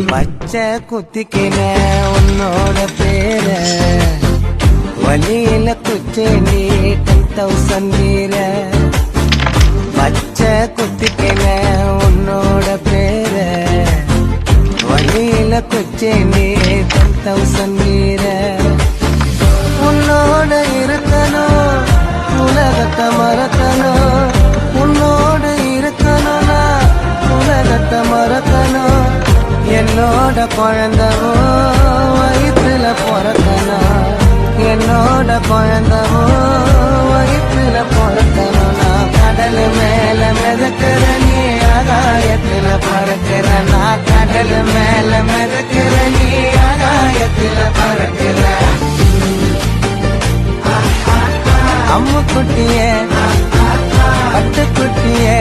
பச்சை குத்திக்கின உன்னோட பேர வழியில குச்சேண்டி 10,000 வீர பச்சை குத்திக்கின உன்னோட பேர வழியில குச்சேண்டி 10,000 வீர உன்னோட இருக்கணும் உலகத்தை மறக்கணும் உன்னோடு இருக்கணும்னா உலகத்தை மறக்கணும் என்னோட குழந்தவோ வயிற்றுல பிறக்கணும் என்னோட குழந்தவோ வயிற்றுல பிறக்கணும் நான் கடல் மேல மிதக்கிற நீ ஆகாயத்துல பறக்கிற நான் கடல் மேல மிதக்கிற நீ ஆகாயத்துல பறக்கிற அம்மு குட்டியே பட்டு குட்டியே